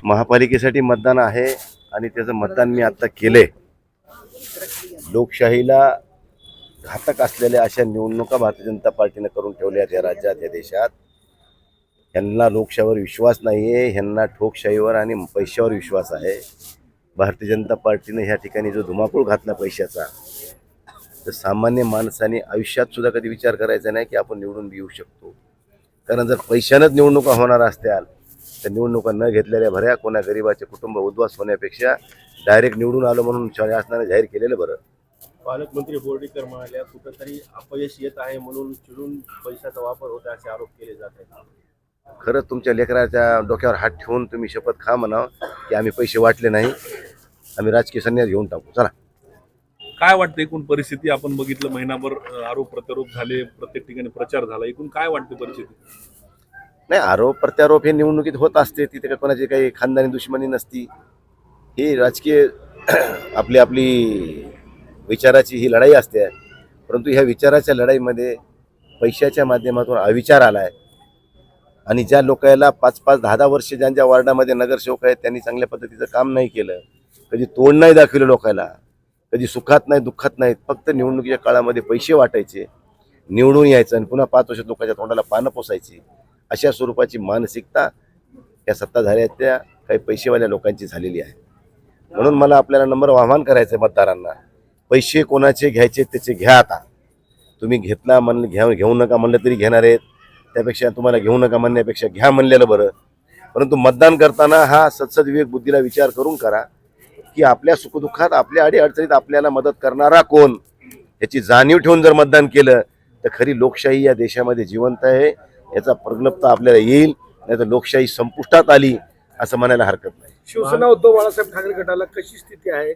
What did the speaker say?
महापालिकेसाठी मतदान आहे आणि त्याचं मतदान मी आता केलंय. लोकशाहीला घातक असलेल्या अशा निवडणुका भारतीय जनता पार्टीने करून ठेवल्या या राज्यात, या देशात. ह्यांना लोकशाहीवर विश्वास नाही आहे, ह्यांना ठोकशाहीवर आणि पैशावर विश्वास आहे. भारतीय जनता पार्टीने ह्या ठिकाणी जो धुमाकूळ घातला पैशाचा, तर सामान्य माणसाने आयुष्यात सुद्धा कधी विचार करायचा नाही की आपण निवडून येऊ शकतो. कारण जर पैशानंच निवडणुका होणार असत्याल तर निवडणुका न घेतलेल्या भऱ्या कोणा गरिबाचे कुटुंब उद्ध्वस्त होण्यापेक्षा डायरेक्ट निवडून आलो म्हणून शासनाने जाहीर केलेलं बरं. पालकमंत्री बोर्डीकर म्हणाल्या कुठंतरी अपयश येत आहे म्हणून चिडून पैशाचा वापर होता असे आरोप केले जात आहेत. खरंच तुमच्या लेकराच्या डोक्यावर हात ठेवून तुम्ही शपथ खा म्हणावं की आम्ही पैसे वाटले नाही, आम्ही राजकीय संन्यास घेऊन टाकू. चला. काय वाटतं एकूण परिस्थिती? आपण बघितलं महिनाभर आरोप प्रत्यारोप झाले, प्रत्येक ठिकाणी प्रचार झाला. एकूण काय वाटते परिस्थिती? नाही, आरोप प्रत्यारोप हे निवडणुकीत होत असते, तिथे काही कोणाची काही खानदानी दुश्मनी नसती. ही राजकीय आपली आपली विचाराची ही लढाई असते. परंतु ह्या विचाराच्या लढाईमध्ये पैशाच्या माध्यमातून अविचार आला आहे आणि ज्या लोकांना 5-5, 10-10 वर्ष ज्यांच्या वार्डामध्ये नगरसेवक आहेत त्यांनी चांगल्या पद्धतीचं काम नाही केलं, कधी तोंड नाही दाखवलं लोकांना, कधी सुखात नाही दुःखात नाहीत, फक्त निवडणुकीच्या काळामध्ये पैसे वाटायचे, निवडून यायचं आणि पुन्हा 5 वर्ष लोकांच्या तोंडाला पानं पोसायची, अशा स्वरूपाची मानसिकता या सत्ताधाऱ्याच्या काही पैसेवाल्या लोकांची झालेली आहे. म्हणून मला आपल्याला नम्र आवाहन करायचं आहे मतदारांना, पैसे कोणाचे घ्यायचे त्याचे घ्या. आता तुम्ही घेतला म्हणलं घेऊ नका म्हणलं तरी घेणार आहेत, त्यापेक्षा तुम्हाला घेऊ नका म्हणण्यापेक्षा घ्या म्हणलेलं बरं. परंतु मतदान करताना हा सदसद विवेक बुद्धीला विचार करून करा की आपल्या सुखदुःखात, आपल्या अडीअडचणीत आपल्याला मदत करणारा कोण, याची जाणीव ठेवून जर मतदान केलं तर खरी लोकशाही या देशामध्ये जिवंत आहे, याचा प्रगल्भता आपल्याला येईल. नाही तर लोकशाही संपुष्टात आली असं म्हणायला हरकत नाही. शिवसेना उद्धव बाळासाहेब ठाकरे गटाला कशी स्थिती आहे?